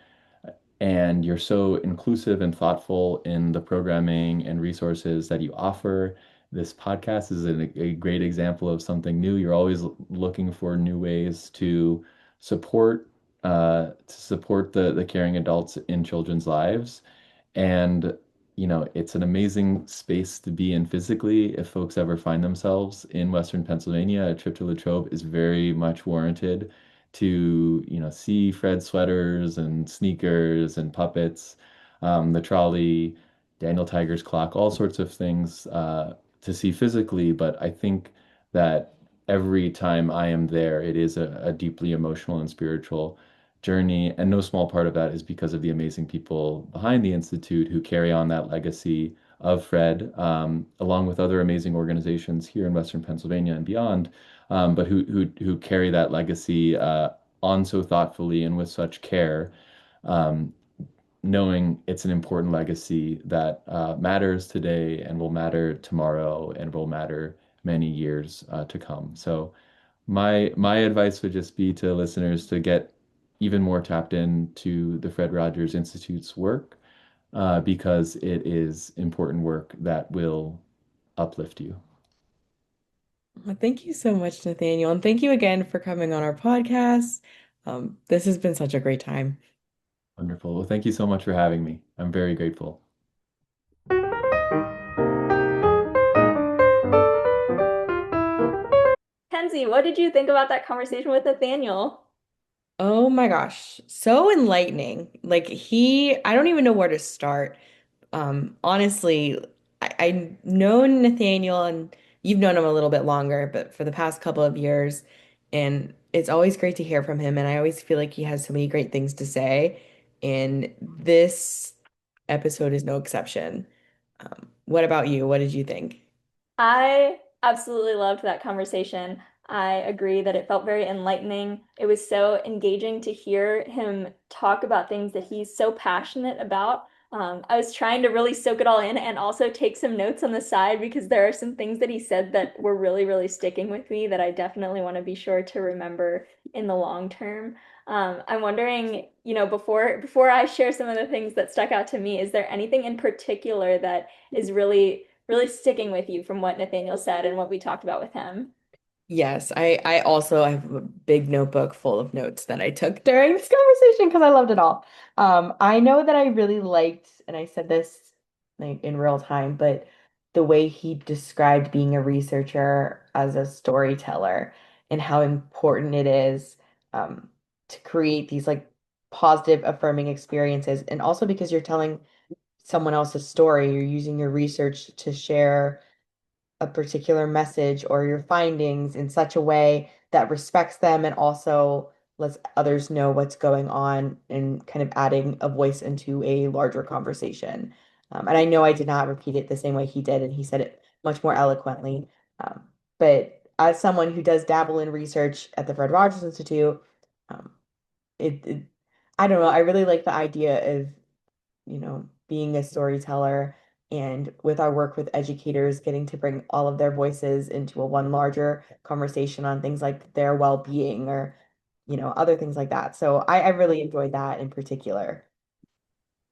and you're so inclusive and thoughtful in the programming and resources that you offer. This podcast is a great example of something new. You're always looking for new ways support to support the caring adults in children's lives. And, it's an amazing space to be in physically. If folks ever find themselves in Western Pennsylvania, a trip to Latrobe is very much warranted to, see Fred sweaters and sneakers and puppets, the trolley, Daniel Tiger's clock, all sorts of things to see physically. But I think that every time I am there, it is a deeply emotional and spiritual journey. And no small part of that is because of the amazing people behind the Institute who carry on that legacy of Fred, along with other amazing organizations here in Western Pennsylvania and beyond, but who carry that legacy on so thoughtfully and with such care, um, knowing it's an important legacy that matters today and will matter tomorrow and will matter many years to come. So my advice would just be to listeners to get even more tapped into the Fred Rogers Institute's work because it is important work that will uplift you. Well, thank you so much, Nathaniel, and thank you again for coming on our podcast. This has been such a great time. Wonderful. Well, thank you so much for having me. I'm very grateful. Kenzie, what did you think about that conversation with Nathaniel? Oh my gosh, so enlightening. I don't even know where to start. Honestly, I've known Nathaniel and you've known him a little bit longer, but for the past couple of years, and it's always great to hear from him. And I always feel like he has so many great things to say. And this episode is no exception. What about you? What did you think? I absolutely loved that conversation. I agree that it felt very enlightening. It was so engaging to hear him talk about things that he's so passionate about. I was trying to really soak it all in and also take some notes on the side because there are some things that he said that were really, really sticking with me that I definitely want to be sure to remember in the long term. I'm wondering, before I share some of the things that stuck out to me, is there anything in particular that is really sticking with you from what Nathaniel said and what we talked about with him? Yes, I also have a big notebook full of notes that I took during this conversation because I loved it all. I know that I really liked, and I said this like in real time, but the way he described being a researcher as a storyteller and how important it is um, to create these like positive, affirming experiences, and also because you're telling someone else's story, you're using your research to share a particular message or your findings in such a way that respects them and also lets others know what's going on and kind of adding a voice into a larger conversation. And I know I did not repeat it the same way he did, and he said it much more eloquently. Um, but as someone who does dabble in research at the Fred Rogers Institute, um, it I don't know, I really like the idea of being a storyteller and with our work with educators, getting to bring all of their voices into a one larger conversation on things like their well-being or, other things like that. So I really enjoyed that in particular.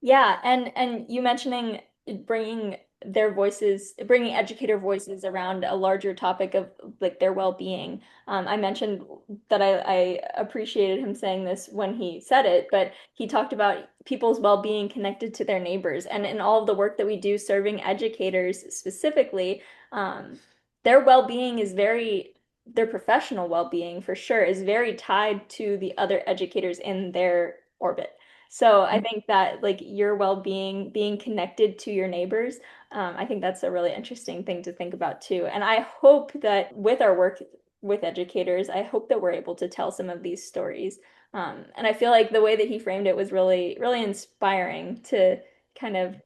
Yeah, and you mentioning bringing their voices, bringing educator voices around a larger topic of like their well-being. I mentioned that I appreciated him saying this when he said it, but he talked about people's well-being connected to their neighbors, and in all of the work that we do serving educators specifically, their well-being is their professional well-being for sure is very tied to the other educators in their orbit. So I think that like your well-being, being connected to your neighbors, I think that's a really interesting thing to think about too. And I hope that with our work with educators, I hope that we're able to tell some of these stories. And I feel like the way that he framed it was really, really inspiring to kind of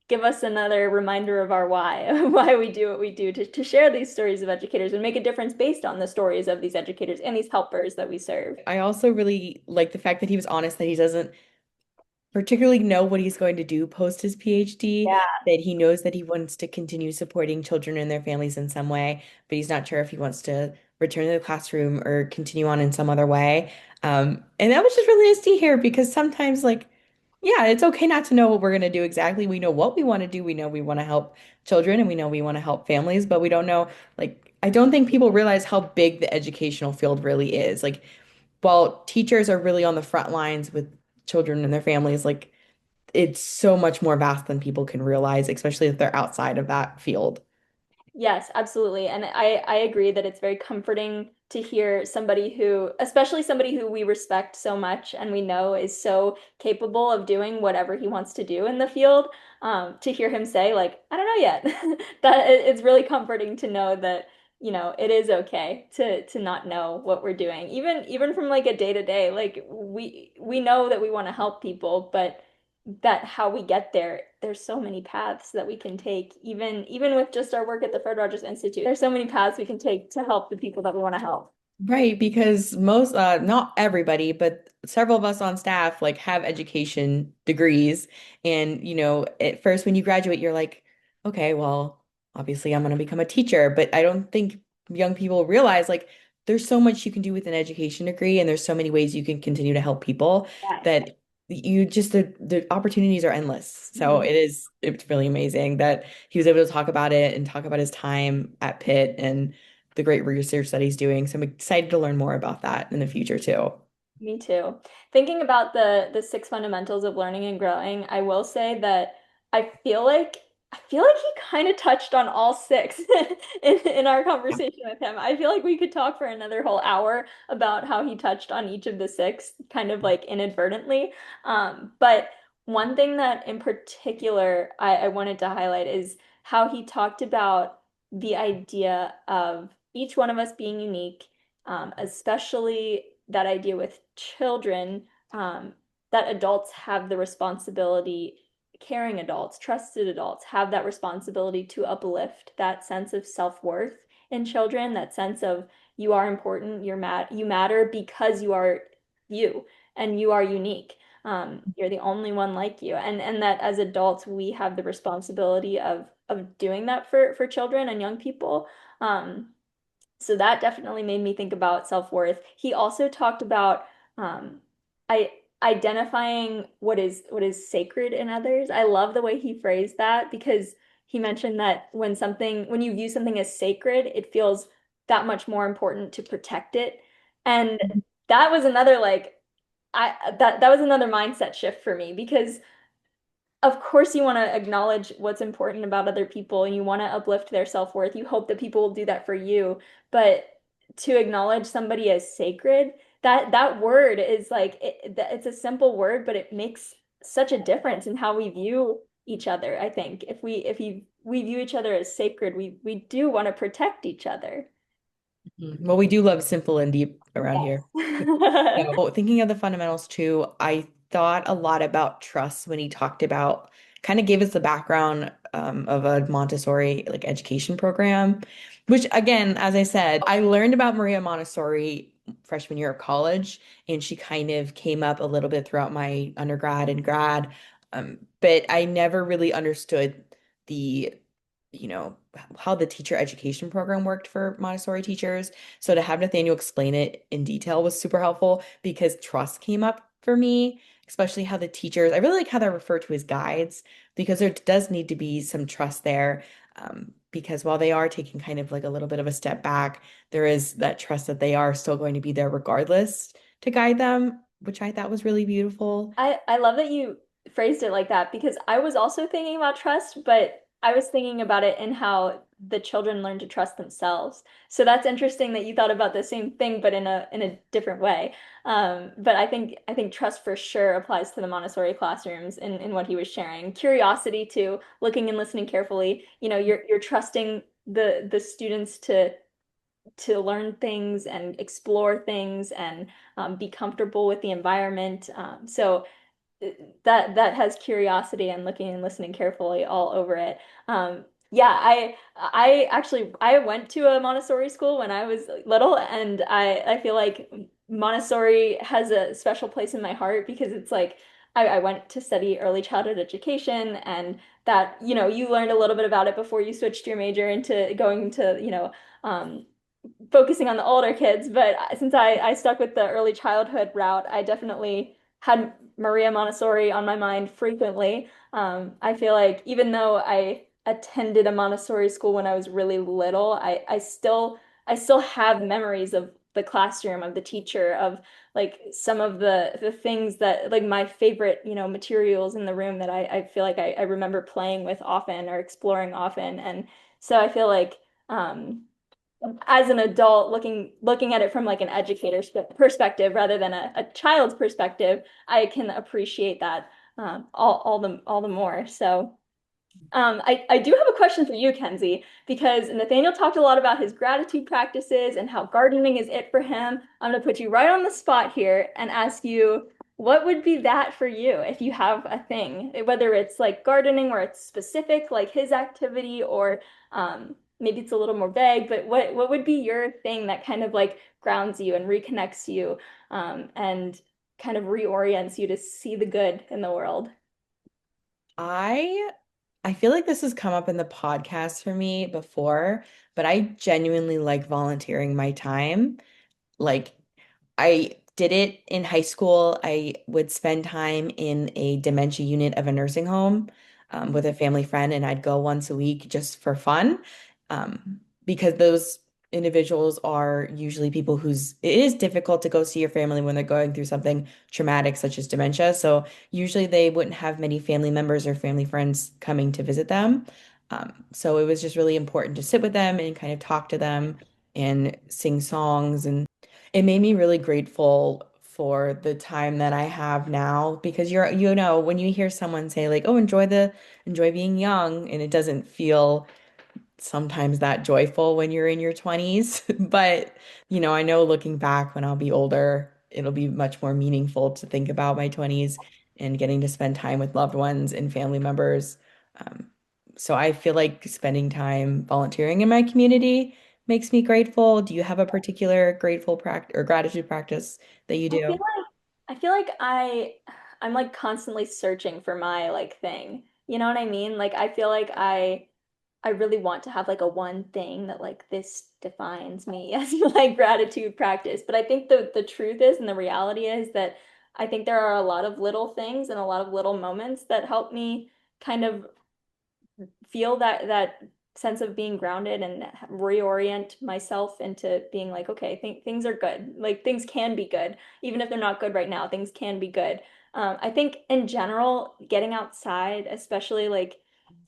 give us another reminder of our why, why we do what we do, to share these stories of educators and make a difference based on the stories of these educators and these helpers that we serve. I also really like the fact that he was honest that he doesn't particularly know what he's going to do post his PhD, Yeah. that he knows that he wants to continue supporting children and their families in some way, but he's not sure if he wants to return to the classroom or continue on in some other way. And that was just really nice to hear because sometimes, like, yeah, it's okay not to know what we're going to do exactly. We know what we want to do. We know we want to help children and we know we want to help families, but we don't know, like, I don't think people realize how big the educational field really is. Like, while teachers are really on the front lines with children and their families, like it's so much more vast than people can realize, especially if they're outside of that field. Yes, absolutely. And I agree that it's very comforting to hear somebody who, especially somebody who we respect so much and we know is so capable of doing whatever he wants to do in the field, to hear him say, like, I don't know yet. It's really comforting to know that, it is okay to not know what we're doing. Even from like a day to day, like we know that we want to help people, but that how we get there, there's so many paths that we can take, even with just our work at the Fred Rogers Institute. There's so many paths we can take to help the people that we want to help. Right, because most, not everybody, but several of us on staff like have education degrees. And, at first when you graduate, you're like, okay, well, obviously I'm going to become a teacher. But I don't think young people realize like there's so much you can do with an education degree, and there's so many ways you can continue to help people Yes. that you just the opportunities are endless. So Mhm. it's really amazing that he was able to talk about it and talk about his time at Pitt and the great research that he's doing. So I'm excited to learn more about that in the future too. Me too. Thinking about the six fundamentals of learning and growing, I will say that I feel like he kind of touched on all six in our conversation with him. I feel like we could talk for another whole hour about how he touched on each of the six, kind of like inadvertently. But one thing that in particular I wanted to highlight is how he talked about the idea of each one of us being unique, especially that idea with children, that adults have the responsibility, caring adults, trusted adults have that responsibility to uplift that sense of self-worth in children, that sense of you are important, you matter because you are you and you are unique. You're the only one like you. And that as adults, we have the responsibility of doing that for children and young people. So that definitely made me think about self-worth. He also talked about um, I identifying what is sacred in others. I love the way he phrased that because he mentioned that when you view something as sacred, it feels that much more important to protect it. And that was another like that was another mindset shift for me because of course you want to acknowledge what's important about other people and you want to uplift their self-worth. You hope that people will do that for you, but to acknowledge somebody as sacred, that word is like it's a simple word, but it makes such a difference in how we view each other. I think if we view each other as sacred, we do want to protect each other. Well, we do love simple and deep around here. Yes. So, thinking of the fundamentals too, I thought a lot about trust when he talked about, kind of gave us the background of a Montessori like education program, which again, as I said, I learned about Maria Montessori freshman year of college, and she kind of came up a little bit throughout my undergrad and grad, but I never really understood the how the teacher education program worked for Montessori teachers. So to have Nathaniel explain it in detail was super helpful because trust came up for me, especially how the teachers, I really like how they're referred to as guides because there does need to be some trust there. Because while they are taking kind of like a little bit of a step back, there is that trust that they are still going to be there regardless to guide them, which I thought was really beautiful. I love that you phrased it like that because I was also thinking about trust, but I was thinking about it in how the children learn to trust themselves. So that's interesting that you thought about the same thing, but in a different way. But I think trust for sure applies to the Montessori classrooms in what he was sharing. Curiosity too, looking and listening carefully. You're trusting the students to learn things and explore things and be comfortable with the environment. So that has curiosity and looking and listening carefully all over it. Yeah, I actually I went to a Montessori school when I was little, and I feel like Montessori has a special place in my heart because it's like I went to study early childhood education, and that, you learned a little bit about it before you switched your major into going to, focusing on the older kids. But since I stuck with the early childhood route, I definitely had Maria Montessori on my mind frequently. I feel like even though I attended a Montessori school when I was really little, I still have memories of the classroom, of the teacher, of like some of the things that like my favorite, materials in the room that I feel like I remember playing with often or exploring often. And so I feel like as an adult looking at it from like an educator's perspective rather than a child's perspective, I can appreciate that all the more. So I do have a question for you, Kenzie, because Nathaniel talked a lot about his gratitude practices and how gardening is it for him. I'm going to put you right on the spot here and ask you, what would be that for you if you have a thing, whether it's like gardening or it's specific, like his activity, or maybe it's a little more vague, but what would be your thing that kind of like grounds you and reconnects you, and kind of reorients you to see the good in the world? I I feel like this has come up in the podcast for me before, but I genuinely like volunteering my time. Like I did it in high school. I would spend time in a dementia unit of a nursing home with a family friend, and I'd go once a week just for fun. Because those individuals are usually people whose it is difficult to go see your family when they're going through something traumatic such as dementia. So usually they wouldn't have many family members or family friends coming to visit them. So it was just really important to sit with them and kind of talk to them and sing songs, and it made me really grateful for the time that I have now, because when you hear someone say like, "Oh, enjoy being young," and it doesn't feel sometimes that joyful when you're in your 20s. But, I know looking back when I'll be older, it'll be much more meaningful to think about my 20s and getting to spend time with loved ones and family members. Um, so I feel like spending time volunteering in my community makes me grateful. Do you have a particular grateful practice or gratitude practice that you I feel do? like I feel like I'm like constantly searching for my like thing. You know what I mean? Like I feel like I really want to have like a one thing that like this defines me as my gratitude practice. But I think the truth is and the reality is that I think there are a lot of little things and a lot of little moments that help me kind of feel that sense of being grounded and reorient myself into being like, okay, things are good. Like things can be good, even if they're not good right now. Things can be good. I think in general, getting outside, especially like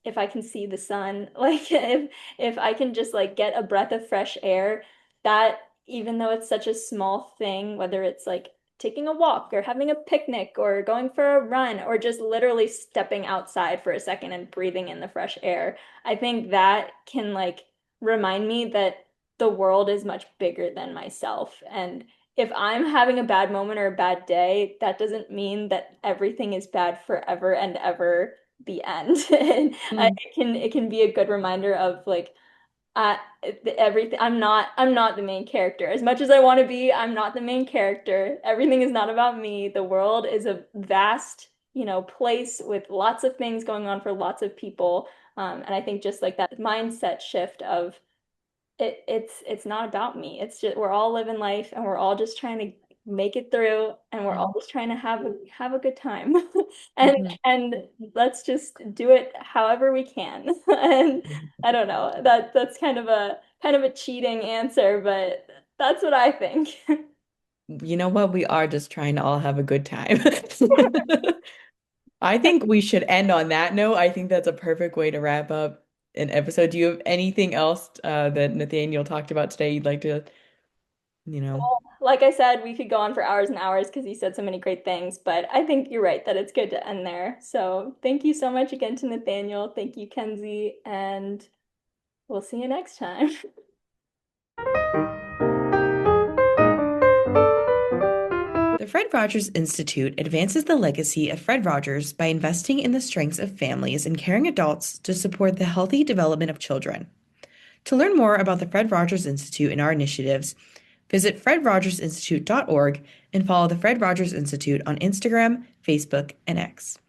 if I can see the sun, like if I can just like get a breath of fresh air, that even though it's such a small thing, whether it's like taking a walk or having a picnic or going for a run or just literally stepping outside for a second and breathing in the fresh air. I think that can like remind me that the world is much bigger than myself. And if I'm having a bad moment or a bad day, that doesn't mean that everything is bad forever and ever the end. And Mm, it can be a good reminder of like uh, everything. I'm not the main character. As much as I want to be, I'm not the main character. Everything is not about me. The world is a vast, place with lots of things going on for lots of people. And I think just like that mindset shift of it's not about me. It's just we're all living life and we're all just trying to make it through and we're all mm, just trying to have a good time. And mhm. and let's just do it however we can. And I don't know. That's kind of a cheating answer, but that's what I think. You know what? We are just trying to all have a good time. I think we should end on that note. I think that's a perfect way to wrap up an episode. Do you have anything else that Nathaniel talked about today you'd like to, you know? Like I said, we could go on for hours and hours because he said so many great things, but I think you're right that it's good to end there. So thank you so much again to Nathaniel. Thank you, Kenzie, and we'll see you next time. The Fred Rogers Institute advances the legacy of Fred Rogers by investing in the strengths of families and caring adults to support the healthy development of children. To learn more about the Fred Rogers Institute and our initiatives, visit fredrogersinstitute.org and follow the Fred Rogers Institute on Instagram, Facebook, and X.